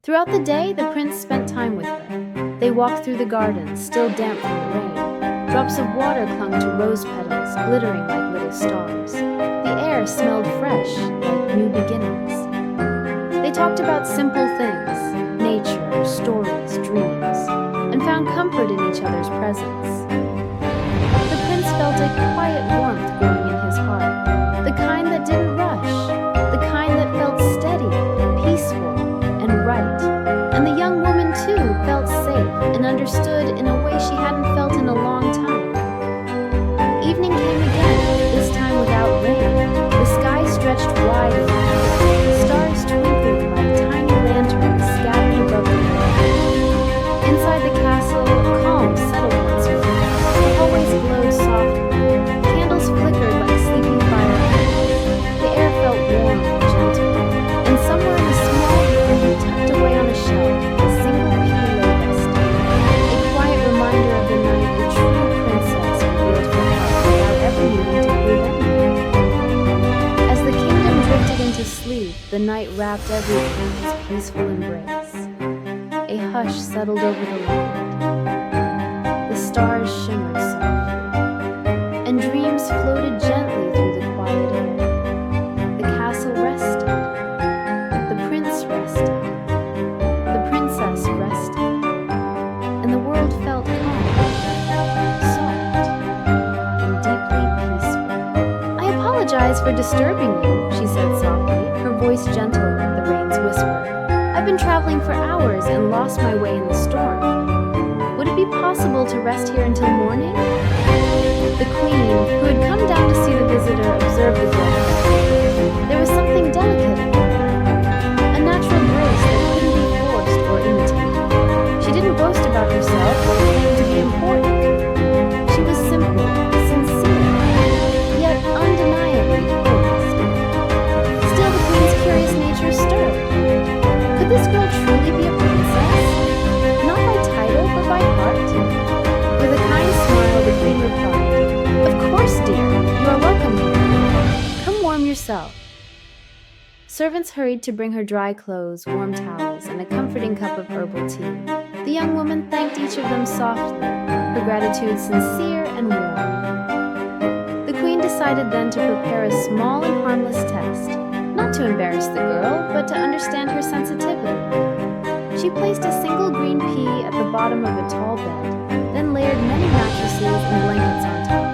Throughout the day, the prince spent time with her. They walked through the gardens, still damp from the rain. Drops of water clung to rose petals, glittering like little stars. The air smelled fresh, like new beginnings. They talked about simple things, nature, stories, dreams, and found comfort in each other's presence. The prince felt a quiet warmth growing in his heart, the kind that didn't rush, the kind that felt steady, peaceful, and right. And the young woman, too, felt safe and understood in a way she hadn't felt in a long time. Evening came again, this time without rain. The sky stretched wide and clear. Stars twinkled like tiny lanterns scattered above the world. Inside the castle, calm settled once more. The hallways glowed softly. Candles flickered like sleepy fireflies. The air felt warm and gentle. And somewhere in a small room, tucked away on a shelf, a single key lay resting. A quiet reminder of the night a true princess revealed her heart without ever needing to prove anything. As the kingdom drifted into sleep, the night wrapped everything in its peaceful embrace. A hush settled over the land. The stars shimmered softly, and dreams floated gently through the quiet air. The castle rested. The prince rested. The princess rested. And the world felt calm, soft, and deeply peaceful. "I apologize for disturbing you," she said softly, her voice gentle like the rain's whisper. "I've been traveling for hours and lost my way in the storm. Would it be possible to rest here until morning?" The queen, who had come down to see the visitor, observed the girl. There was something delicate in her, a natural grace that couldn't be forced or imitated. She didn't boast about herself or claim to be important. She was simple, sincere, yet undeniably poised. Still, the queen's curious nature stirred. Could this girl truly be a princess? Not by title, but by heart? With a kind smile, the queen replied, "Of course, dear, you are welcome here. Come warm yourself." Servants hurried to bring her dry clothes, warm towels, and a comforting cup of herbal tea. The young woman thanked each of them softly, her gratitude sincere and warm. The queen decided then to prepare a small and harmless test, not to embarrass the girl, but to understand her sensitivity. She placed a single green pea at the bottom of a tall bed, then layered many mattresses and blankets on top.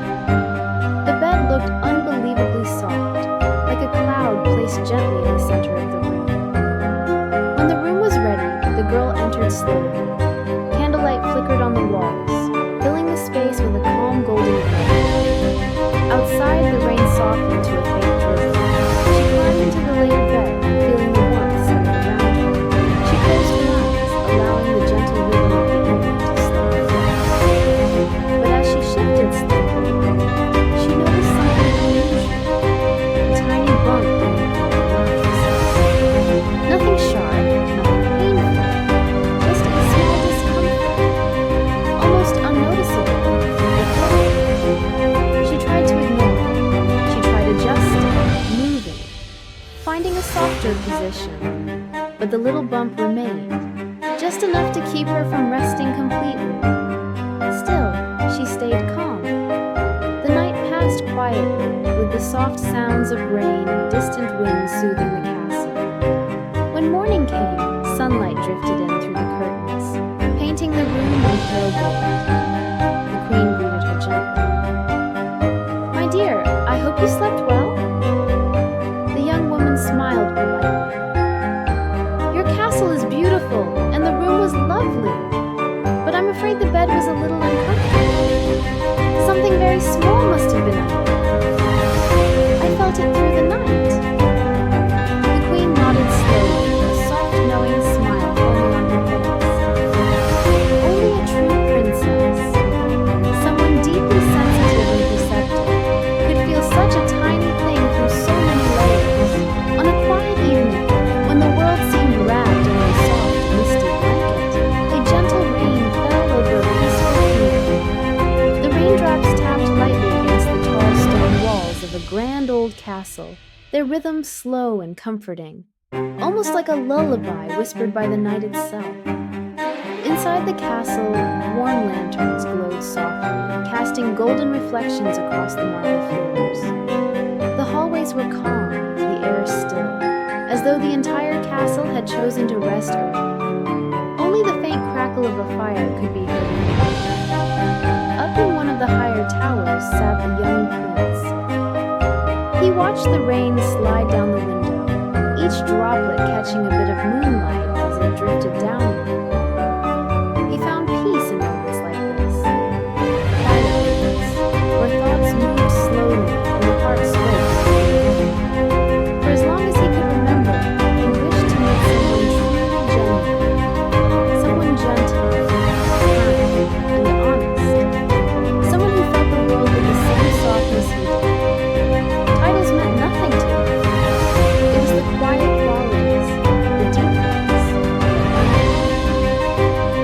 The bed looked unbelievably soft, like a cloud placed gently in the center of the room. When the room was ready, the girl entered slowly. Candlelight flickered on the walls, filling the space with a calm golden glow. Outside, the rain softened to a faint drizzle. She climbed into the layered bed, feeling the warmth settle around her. She closed her eyes, allowing the gentle rhythm of the evening to slow her down. But as she shifted slowly, she noticed something unusual. A tiny bump beneath the mattresses. Nothing sharp, nothing painful, just a small discomfort, almost unnoticeable, but felt. She tried to ignore it. She tried adjusting, moving, finding a softer position. But the little bump remained, just enough to keep her from resting completely. Still, she stayed calm. The night passed quietly, with the soft sounds of rain and distant winds soothing the castle. When morning came, sunlight drifted in through the curtains, painting the room in pale gold. The queen greeted her gently. "My dear, I hope you slept well?" The young woman smiled politely. "Your castle is beautiful, and the room was lovely, but I'm afraid the bed was a little uncomfortable. Something very small must have been under it. I felt it through the night." The queen nodded slowly, a soft, knowing smile forming on her face. Only a true princess, someone deeply sensitive and perceptive, could feel such a tiny thing through so many layers. On a quiet evening, when the world seemed wrapped in a soft, misty blanket, a gentle rain fell over a peaceful kingdom. The raindrops tapped lightly against the tall stone walls of a grand old castle, their rhythm slow and comforting. almost like a lullaby whispered by the night itself. Inside the castle, warm lanterns glowed softly, casting golden reflections across the marble floors. The hallways were calm, the air still, as though the entire castle had chosen to rest early. Only the faint crackle of a fire could be heard in the air. Up in one of the higher towers sat the young prince. He watched the rain slide down the window, each droplet catching a bit of moonlight as it drifted downward. He found peace in moments like this, quiet moments, where thoughts moved slowly and the heart spoke. For as long as he could remember, he wished to meet someone truly genuine, someone gentle, kind, and honest, someone who felt the world with the same softness he did. Titles meant nothing to him. It was the quiet qualities, the deep ones.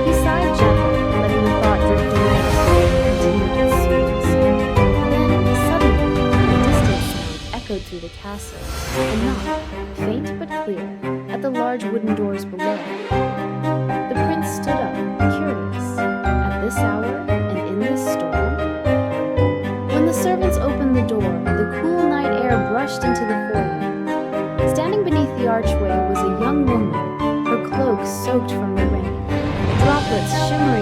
He sighed gently, letting the thought drift away before it continued its sweetness. Then, suddenly, a distant sound echoed through the castle, a knock, faint but clear, at the large wooden doors below. The prince stood up, curious. At this hour, and in this storm? When the servants opened the door, the cool night air brushed into the foyer. Standing beneath the archway was a young woman, her cloak soaked from the rain, droplets shimmering